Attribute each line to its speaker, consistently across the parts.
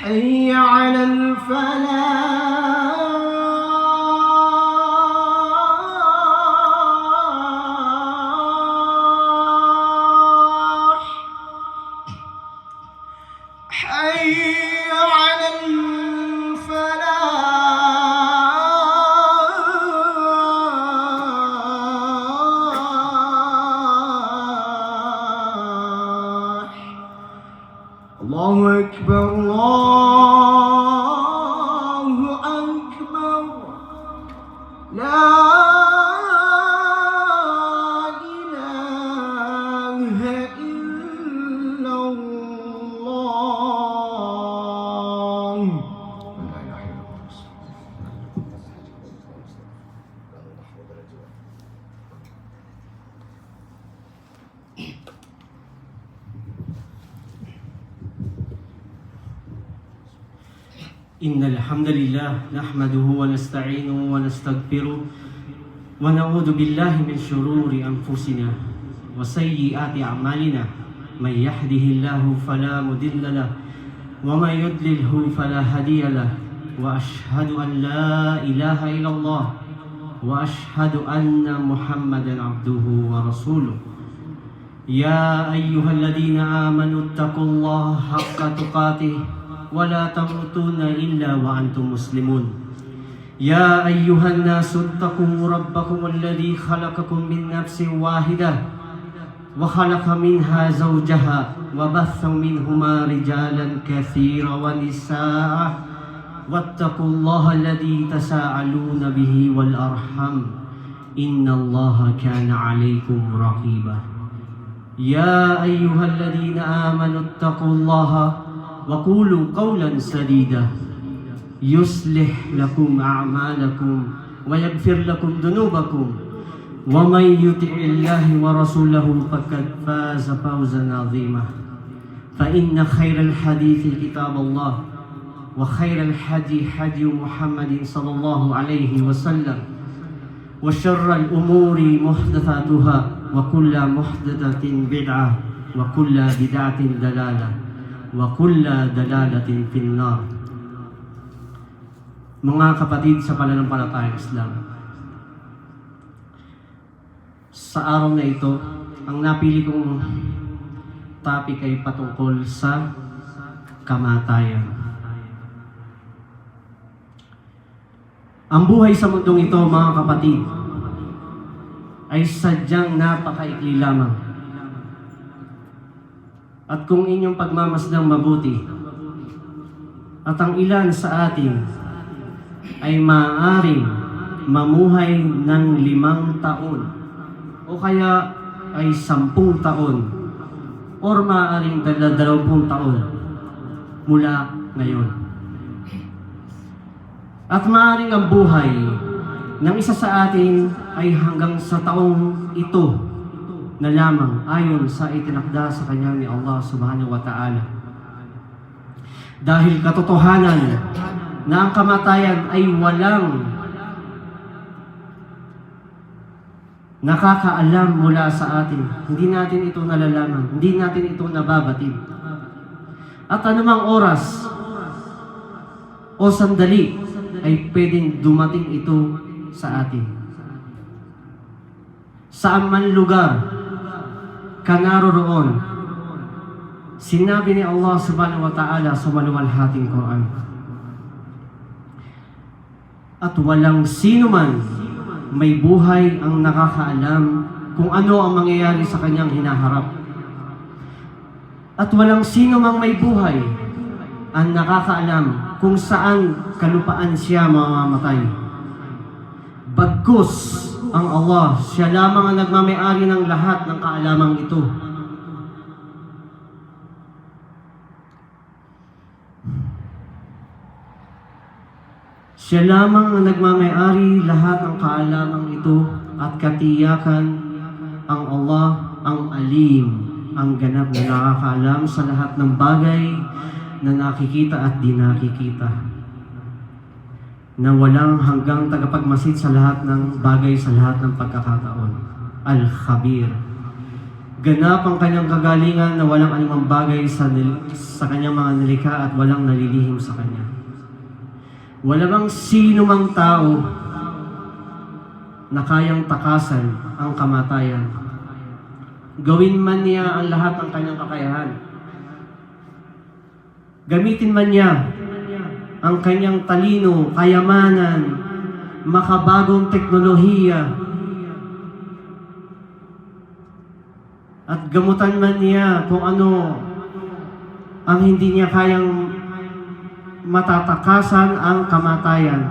Speaker 1: حي على الفلاح حي على الفلاح. الله أكبر الله أكبر لا إله إلا الله. لا إله إلا الله.
Speaker 2: إن الحمد لله نحمده ونستعينه ونستغفره ونعوذ بالله من شرور أنفسنا وسيئات أعمالنا. من يهده الله فلا مضل له ومن يضلله فلا هادي له. وأشهد أن لا إله إلا الله وأشهد أن محمدا عبده ورسوله. يا أيها الذين آمنوا اتقوا الله حق تقاته ولا تموتون إلا وأنتم مسلمون. يا أيها الناس اتقوا ربكم الذي خلقكم من نفس واحدة وخلق منها زوجها وبث منهما رجالا كثيرا ونساء واتقوا الله الذي تساءلون به والأرحام إن الله كان عليكم رقيبا. يا أيها الذين آمنوا اتقوا الله وقولوا قولا سديدا يصلح لكم أعمالكم ويغفر لكم ذنوبكم ومن يطع الله ورسوله فقد فاز فوزا عظيما. فإن خير الحديث كتاب الله وخير الهدي هدي محمد صلى الله عليه وسلم وشر الأمور محدثاتها وكل محدثة بدعة وكل بدعة ضلالة وكل ضلالة في النار. Mga kapatid sa pananampalatayang Islam, sa araw na ito, ang napili kong topic ay patungkol sa kamatayan. Ang buhay sa mundong ito, mga kapatid, ay sadyang napakaikli lamang. At kung inyong pagmamasdang mabuti, at ang ilan sa atin ay maaaring mamuhay ng 5 taon o kaya ay 10 taon or maaaring 20 taon mula ngayon. At maaaring ang buhay ng isa sa atin ay hanggang sa taong ito na lamang ayon sa itinakda sa kanya ni Allah subhanahu wa ta'ala. Dahil katotohanan na ang kamatayan ay walang nakakaalam mula sa atin. Hindi natin ito nalalaman, hindi natin ito nababatid. At anumang oras o sandali ay pwedeng dumating ito sa atin. Saan man lugar ka naroroon, sinabi ni Allah subhanahu wa ta'ala sa maluwalhating Quran, at walang sino man may buhay ang nakakaalam kung ano ang mangyayari sa kanyang hinaharap. At walang sino mang may buhay ang nakakaalam kung saan kalupaan siya mamamatay. Bagkus ang Allah, siya lamang ang nagmamay-ari ng lahat ng kaalamang ito. Siya lamang ang nagmamay-ari lahat ng kaalamang ito at katiyakan ang Allah, ang alim, ang ganap na nakakaalam sa lahat ng bagay na nakikita at di nakikita. Na walang hanggang tagapagmasid sa lahat ng bagay sa lahat ng pagkakataon. Al-Khabir. Ganap ang kanyang kagalingan na walang anumang bagay sa kanyang mga nilikha at walang nalilihim sa kanya. Wala bang sino mang tao na kayang takasan ang kamatayan. Gawin man niya ang lahat ng kanyang kakayahan. Gamitin man niya ang kanyang talino, kayamanan, makabagong teknolohiya, at gamutan man niya kung ano ang hindi niya kayang matatakasan ang kamatayan.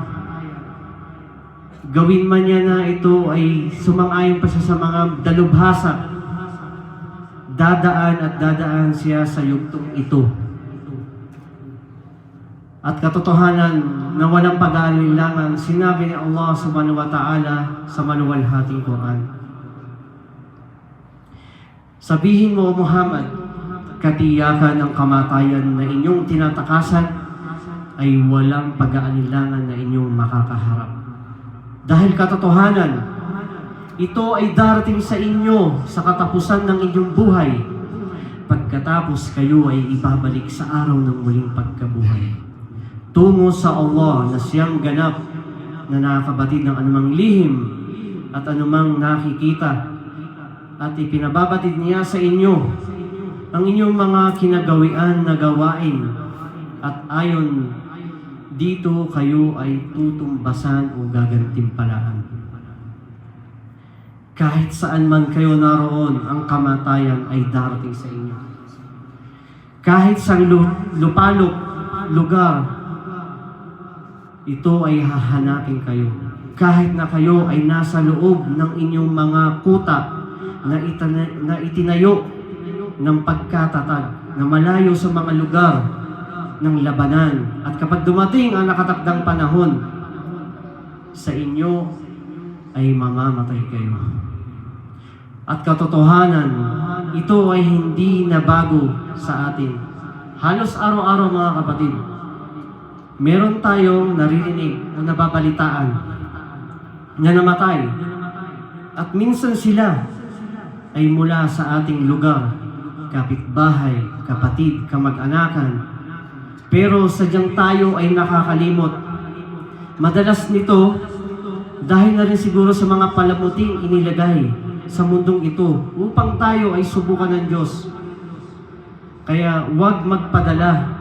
Speaker 2: Gawin man niya na ito ay sumang-ayon pa siya sa mga dalubhasa, dadaan at dadaan siya sa yugtong ito. At katotohanan na walang pag-aalinlangan, sinabi ni Allah subhanahu wa ta'ala sa maluwalhating Quran. Sabihin mo, Muhammad, katiyakan ng kamatayan na inyong tinatakasan ay walang pag-aalinlangan na inyong makakaharap. Dahil katotohanan, ito ay darating sa inyo sa katapusan ng inyong buhay. Pagkatapos kayo ay ibabalik sa araw ng muling pagkabuhay. Tungo sa Allah na siyang ganap na nakakabatid ng anumang lihim at anumang nakikita, at ipinababatid niya sa inyo ang inyong mga kinagawian na gawain, at ayon dito kayo ay tutumbasan o gagantimpalaan. Kahit saan man kayo naroon, ang kamatayan ay darating sa inyo. Kahit sa lupalop lugar, ito ay hahanapin kayo. Kahit na kayo ay nasa loob ng inyong mga kuta na itinayo ng pagkatatag, na malayo sa mga lugar ng labanan. At kapag dumating ang nakatakdang panahon, sa inyo ay mamamatay kayo. At katotohanan, ito ay hindi na bago sa atin. Halos araw-araw, mga kapatid, meron tayong naririnig o nababalitaan na namatay. At minsan sila ay mula sa ating lugar, kapitbahay, kapatid, kamag-anakan. Pero sadyang tayo ay nakakalimot. Madalas nito, dahil na rin siguro sa mga palamuting inilagay sa mundong ito upang tayo ay subukan ng Diyos. Kaya huwag magpadala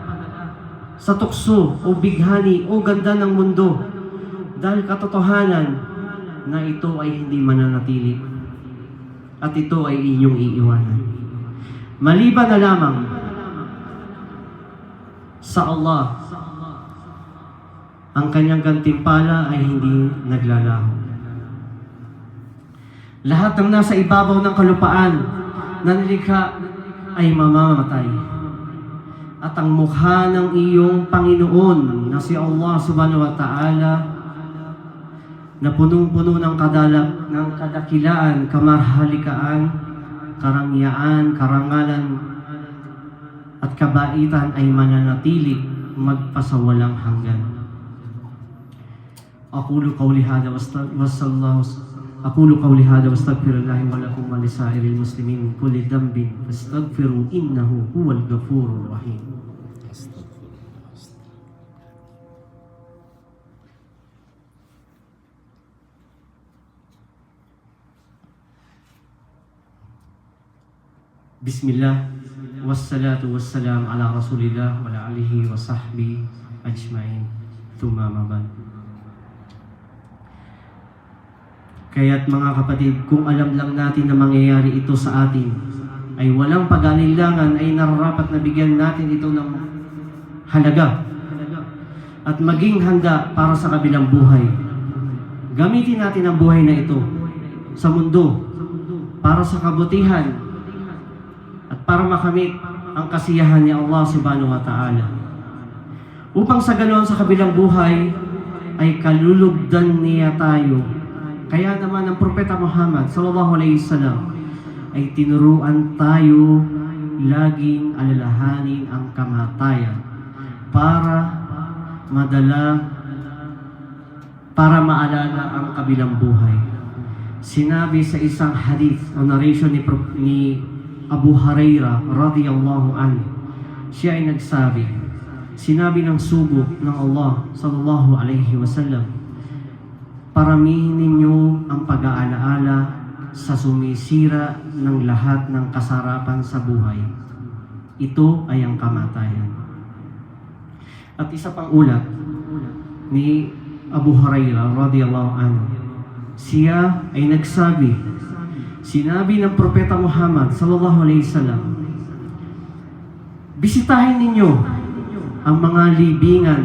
Speaker 2: sa tukso o bighani o ganda ng mundo, dahil katotohanan na ito ay hindi mananatili at ito ay inyong iiwanan. Maliban na lamang sa Allah, ang kanyang gantimpala ay hindi naglalaho. Lahat ng nasa ibabaw ng kalupaan na nilikha ay mamamatay. At ang mukha ng iyong Panginoon na si Allah subhanahu wa ta'ala, na punong-puno ng kadakilaan, kamarhalikaan, karangyaan, karangalan, at kabaitan ay mananatili magpasawalang hanggan. Aqulu qawli hadha wastaghfirullahi wa lakum wa lisairil muslimin min kulli dhanbin fastaghfiru innahu huwal ghafurur rahim. Bismillah, wassalatu wassalam ala rasulillah wa ala alihi wa sahbihi ajma'in. Thumma mabad. Kaya't mga kapatid, kung alam lang natin na mangyayari ito sa atin, ay walang pag-aalinlangan, ay nararapat na bigyan natin ito ng halaga at maging handa para sa kabilang buhay. Gamitin natin ang buhay na ito sa mundo para sa kabutihan at para makamit ang kasiyahan ni Allah subhanahu wa ta'ala. Upang sa ganoon sa kabilang buhay ay kalulugdan niya tayo. Kaya naman ang Propeta Muhammad sallallahu alaihi wasallam ay tinuruan tayo laging alalahanin ang kamatayan para maalala ang kabilang buhay. Sinabi sa isang hadith o narration ni Abu Hurairah radhiyallahu anhu. Siya ay nagsabi, sinabi ng sugo ng Allah sallallahu alaihi wasallam, paramihin ninyo ang pag-aalaala sa sumisira ng lahat ng kasarapan sa buhay. Ito ay ang kamatayan. At isa pang ulat ni Abu Hurairah radhiyallahu anhu, siya ay nagsabi, sinabi ng Propeta Muhammad sallallahu alaihi wasallam, bisitahin ninyo ang mga libingan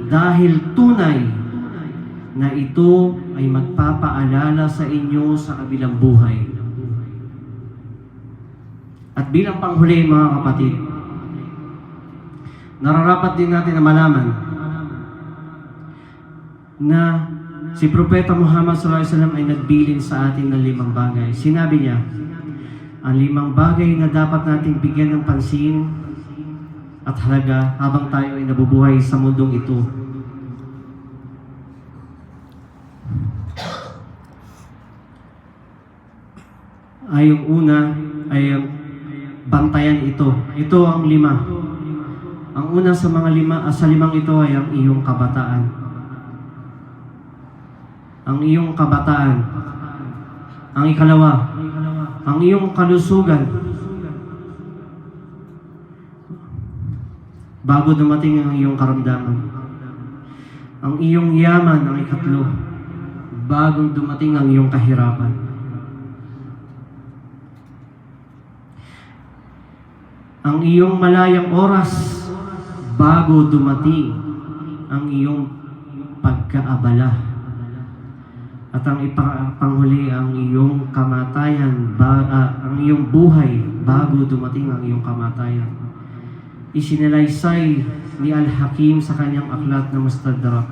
Speaker 2: dahil tunay na ito ay magpapaalala sa inyo sa kabilang buhay. At bilang panghuli mga kapatid, nararapat din natin na malaman na si Propeta Muhammad sallallahu alaihi wasallam ay nagbilin sa atin ng 5 bagay. Sinabi niya, ang 5 bagay na dapat nating bigyan ng pansin at halaga habang tayo ay nabubuhay sa mundong ito. Ay yung una ay bantayan ito. Ito ang 5. Ang una sa mga 5 ito ay ang iyong kabataan. Ang iyong kabataan. Ang ikalawa, ang iyong kalusugan. Bago dumating ang iyong karamdaman. Ang iyong yaman, ang ikatlo. Bago dumating ang iyong kahirapan. Ang iyong malayang oras, bago dumating ang iyong pagkaabala. At ang ipanghuli ang iyong kamatayan, ang iyong buhay bago dumating ang iyong kamatayan. Isinalaysay ni Al-Hakim sa kanyang aklat na Mustadrak,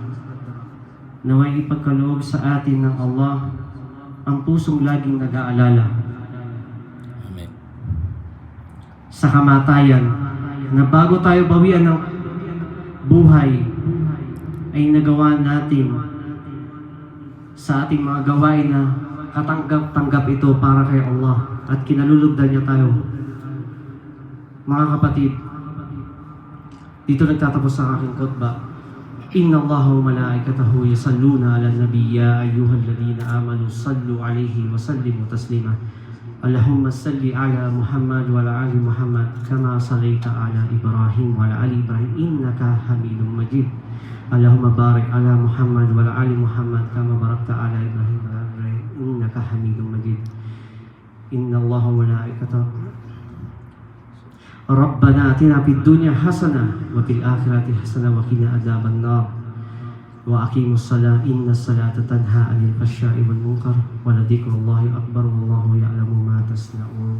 Speaker 2: naway ipagkaloob sa atin ng Allah ang pusong laging nag-aalala sa kamatayan, na bago tayo bawian ng buhay ay nagawa natin sa ating mga gawain na katanggap-tanggap ito para kay Allah at kinalulugdan niya tayo. Mga kapatid, dito nagtatapos ang aking khutbah. Inna Allaha wa malaikatahu yusalluna 'alan nabiy ya ayyuhalladhina amanu sallu 'alaihi wa sallimu taslima. Allahumma salli 'ala Muhammad wa 'ala ali Muhammad kama sallaita 'ala Ibrahim wa 'ala ali Ibrahim innaka Hamidum Majid. Allahumma barik 'ala Muhammad wa 'ala ali Muhammad kama barakta 'ala Ibrahim wa 'ala ali Ibrahim innaka Hamidum Majid. Inna Allaha wa malaikatahu Rabbana atina fid dunya hasanah wa fil akhirati hasanah wa qina adzaban nar. Wa aqimus salat innas salata tanha 'anil fahsya'i wal munkar wa la dzikrullahi akbar wallahu ya'lamu ma tasna'un.